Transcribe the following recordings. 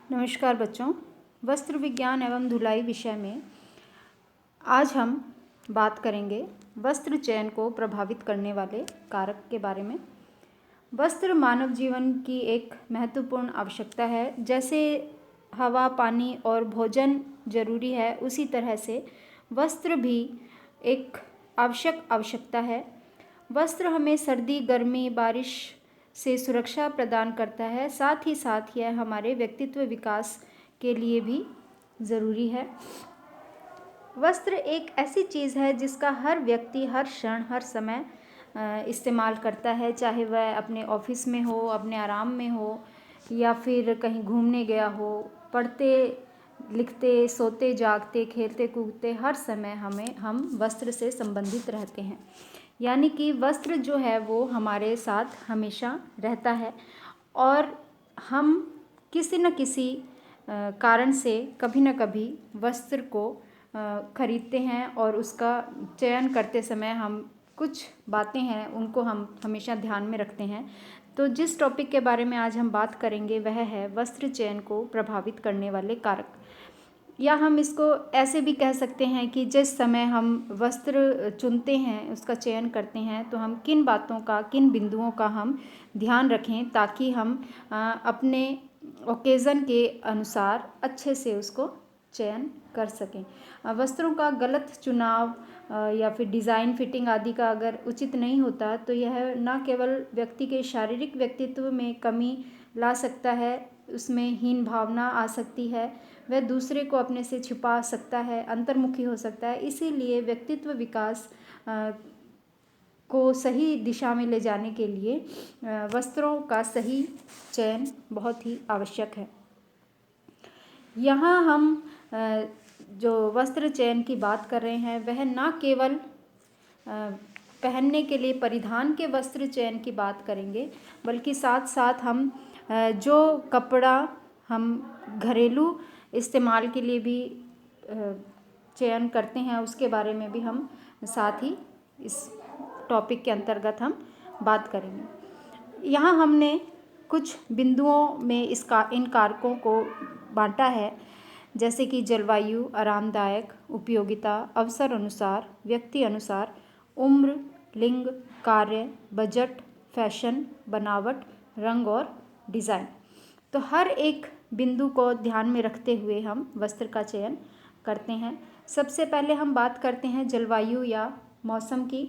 नमस्कार बच्चों। वस्त्र विज्ञान एवं धुलाई विषय में आज हम बात करेंगे वस्त्र चयन को प्रभावित करने वाले कारक के बारे में। वस्त्र मानव जीवन की एक महत्वपूर्ण आवश्यकता है। जैसे हवा, पानी और भोजन जरूरी है, उसी तरह से वस्त्र भी एक आवश्यकता है। वस्त्र हमें सर्दी, गर्मी, बारिश से सुरक्षा प्रदान करता है। साथ ही साथ यह हमारे व्यक्तित्व विकास के लिए भी ज़रूरी है। वस्त्र एक ऐसी चीज़ है जिसका हर व्यक्ति हर क्षण हर समय इस्तेमाल करता है, चाहे वह अपने ऑफिस में हो, अपने आराम में हो, या फिर कहीं घूमने गया हो। पढ़ते लिखते, सोते जागते, खेलते कूदते हर समय हम वस्त्र से संबंधित रहते हैं। यानी कि वस्त्र जो है वो हमारे साथ हमेशा रहता है और हम किसी न किसी कारण से कभी न कभी वस्त्र को खरीदते हैं और उसका चयन करते समय हम कुछ बातें हैं उनको हम हमेशा ध्यान में रखते हैं। तो जिस टॉपिक के बारे में आज हम बात करेंगे वह है वस्त्र चयन को प्रभावित करने वाले कारक, या हम इसको ऐसे भी कह सकते हैं कि जिस समय हम वस्त्र चुनते हैं, उसका चयन करते हैं, तो हम किन बातों का, किन बिंदुओं का हम ध्यान रखें ताकि हम अपने ओकेज़न के अनुसार अच्छे से उसको चयन कर सकें। वस्त्रों का गलत चुनाव या फिर डिज़ाइन, फिटिंग आदि का अगर उचित नहीं होता तो यह न केवल व्यक्ति के शारीरिक व्यक्तित्व में कमी ला सकता है, उसमें हीन भावना आ सकती है, वह दूसरे को अपने से छिपा सकता है, अंतर्मुखी हो सकता है। इसीलिए व्यक्तित्व विकास को सही दिशा में ले जाने के लिए वस्त्रों का सही चयन बहुत ही आवश्यक है। यहाँ हम जो वस्त्र चयन की बात कर रहे हैं वह न केवल पहनने के लिए परिधान के वस्त्र चयन की बात करेंगे, बल्कि साथ साथ हम जो कपड़ा हम घरेलू इस्तेमाल के लिए भी चयन करते हैं उसके बारे में भी हम साथ ही इस टॉपिक के अंतर्गत हम बात करेंगे। यहाँ हमने कुछ बिंदुओं में इन कारकों को बांटा है, जैसे कि जलवायु, आरामदायक, उपयोगिता, अवसर अनुसार, व्यक्ति अनुसार, उम्र, लिंग, कार्य, बजट, फैशन, बनावट, रंग और डिज़ाइन। तो हर एक बिंदु को ध्यान में रखते हुए हम वस्त्र का चयन करते हैं। सबसे पहले हम बात करते हैं जलवायु या मौसम की।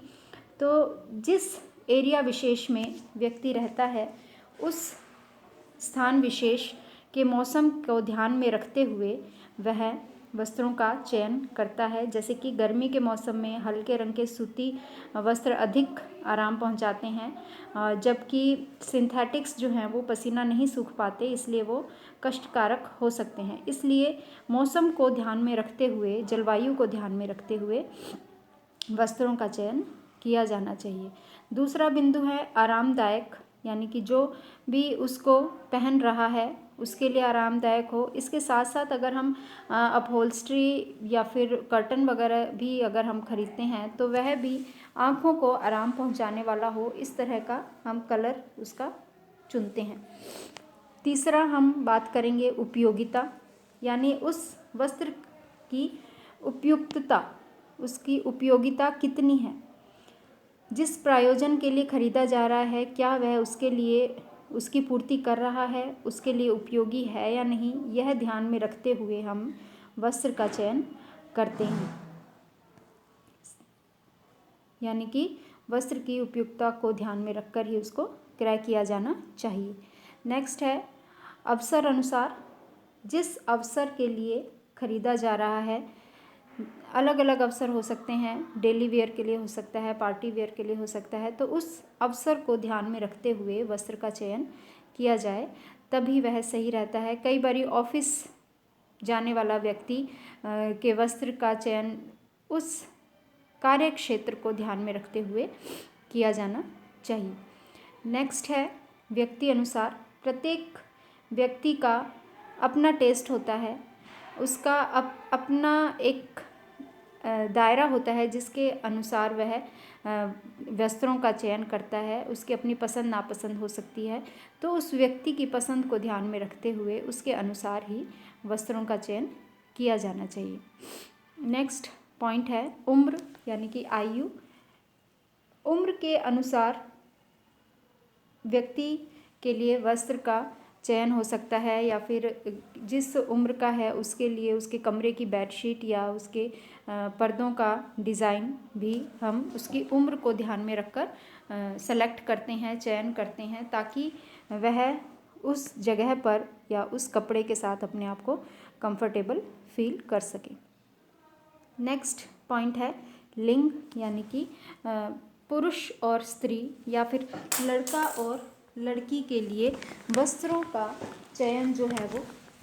तो जिस एरिया विशेष में व्यक्ति रहता है उस स्थान विशेष के मौसम को ध्यान में रखते हुए वह वस्त्रों का चयन करता है। जैसे कि गर्मी के मौसम में हल्के रंग के सूती वस्त्र अधिक आराम पहुंचाते हैं, जबकि सिंथेटिक्स जो हैं वो पसीना नहीं सूख पाते, इसलिए वो कष्टकारक हो सकते हैं। इसलिए मौसम को ध्यान में रखते हुए, जलवायु को ध्यान में रखते हुए वस्त्रों का चयन किया जाना चाहिए। दूसरा बिंदु है आरामदायक, यानी कि जो भी उसको पहन रहा है उसके लिए आरामदायक हो। इसके साथ साथ अगर हम अपहोल्स्ट्री या फिर कर्टन वगैरह भी अगर हम खरीदते हैं तो वह भी आँखों को आराम पहुंचाने वाला हो, इस तरह का हम कलर उसका चुनते हैं। तीसरा हम बात करेंगे उपयोगिता, यानी उस वस्त्र की उपयुक्तता, उसकी उपयोगिता कितनी है, जिस प्रयोजन के लिए खरीदा जा रहा है क्या वह उसके लिए उसकी पूर्ति कर रहा है, उसके लिए उपयोगी है या नहीं, यह ध्यान में रखते हुए हम वस्त्र का चयन करते हैं। यानी कि वस्त्र की उपयुक्तता को ध्यान में रखकर ही उसको क्रय किया जाना चाहिए। नेक्स्ट है अवसर अनुसार। जिस अवसर के लिए खरीदा जा रहा है, अलग अलग अवसर हो सकते हैं, डेली वेयर के लिए हो सकता है, पार्टी वेयर के लिए हो सकता है, तो उस अवसर को ध्यान में रखते हुए वस्त्र का चयन किया जाए तभी वह सही रहता है। कई बारी ऑफिस जाने वाला व्यक्ति के वस्त्र का चयन उस कार्य क्षेत्र को ध्यान में रखते हुए किया जाना चाहिए। नेक्स्ट है व्यक्ति अनुसार। प्रत्येक व्यक्ति का अपना टेस्ट होता है, उसका अपना एक दायरा होता है जिसके अनुसार वह वस्त्रों का चयन करता है। उसकी अपनी पसंद नापसंद हो सकती है, तो उस व्यक्ति की पसंद को ध्यान में रखते हुए उसके अनुसार ही वस्त्रों का चयन किया जाना चाहिए। नेक्स्ट पॉइंट है उम्र यानी कि आयु। उम्र के अनुसार व्यक्ति के लिए वस्त्र का चयन हो सकता है, या फिर जिस उम्र का है उसके लिए उसके कमरे की बेडशीट या उसके पर्दों का डिज़ाइन भी हम उसकी उम्र को ध्यान में रखकर सेलेक्ट करते हैं, चयन करते हैं, ताकि वह उस जगह पर या उस कपड़े के साथ अपने आप को कंफर्टेबल फील कर सके। नेक्स्ट पॉइंट है लिंग यानी कि पुरुष और स्त्री या फिर लड़का और लड़की के लिए वस्त्रों का चयन जो है वो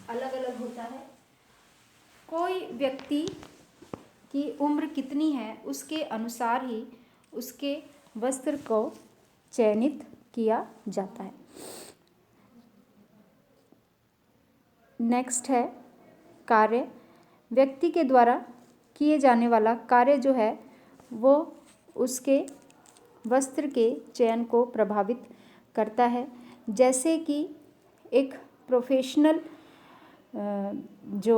अलग अलग होता है। कोई व्यक्ति की उम्र कितनी है उसके अनुसार ही उसके वस्त्र को चयनित किया जाता है। नेक्स्ट है कार्य। व्यक्ति के द्वारा किए जाने वाला कार्य जो है वो उसके वस्त्र के चयन को प्रभावित करता है। जैसे कि एक प्रोफेशनल जो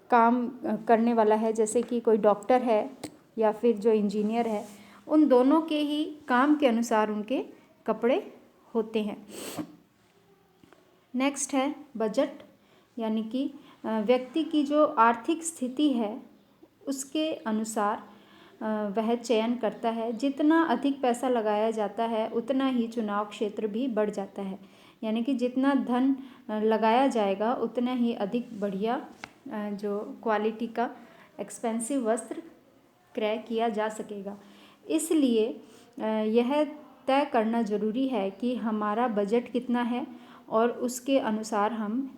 काम करने वाला है, जैसे कि कोई डॉक्टर है या फिर जो इंजीनियर है, उन दोनों के ही काम के अनुसार उनके कपड़े होते हैं। नेक्स्ट है बजट यानी कि व्यक्ति की जो आर्थिक स्थिति है उसके अनुसार वह चयन करता है। जितना अधिक पैसा लगाया जाता है उतना ही चुनाव क्षेत्र भी बढ़ जाता है, यानी कि जितना धन लगाया जाएगा उतना ही अधिक बढ़िया जो क्वालिटी का एक्सपेंसिव वस्त्र क्रय किया जा सकेगा। इसलिए यह तय करना ज़रूरी है कि हमारा बजट कितना है और उसके अनुसार हम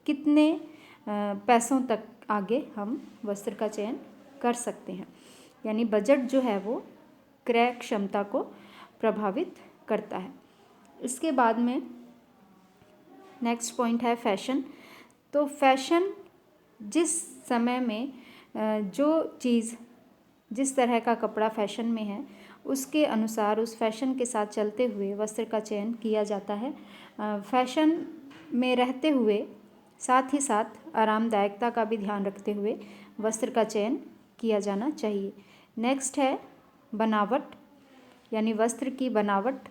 कितने पैसों तक आगे हम वस्त्र का चयन कर सकते हैं। यानी बजट जो है वो क्रय क्षमता को प्रभावित करता है। इसके बाद में नेक्स्ट पॉइंट है फैशन। तो फैशन जिस समय में जो चीज़ जिस तरह का कपड़ा फैशन में है उसके अनुसार उस फैशन के साथ चलते हुए वस्त्र का चयन किया जाता है। फैशन में रहते हुए साथ ही साथ आरामदायकता का भी ध्यान रखते हुए वस्त्र का चयन किया जाना चाहिए। नेक्स्ट है बनावट, यानी वस्त्र की बनावट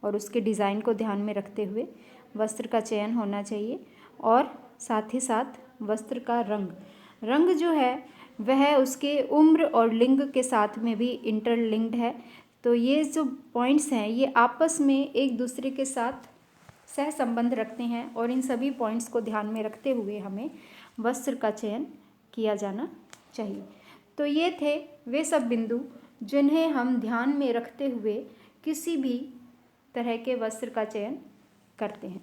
और उसके डिज़ाइन को ध्यान में रखते हुए वस्त्र का चयन होना चाहिए। और साथ ही साथ वस्त्र का रंग जो है वह उसके उम्र और लिंग के साथ में भी इंटरलिंक्ड है। तो ये जो पॉइंट्स हैं ये आपस में एक दूसरे के साथ सह संबंध रखते हैं और इन सभी पॉइंट्स को ध्यान में रखते हुए हमें वस्त्र का चयन किया जाना चाहिए। तो ये थे वे सब बिंदु जिन्हें हम ध्यान में रखते हुए किसी भी तरह के वस्त्र का चयन करते हैं।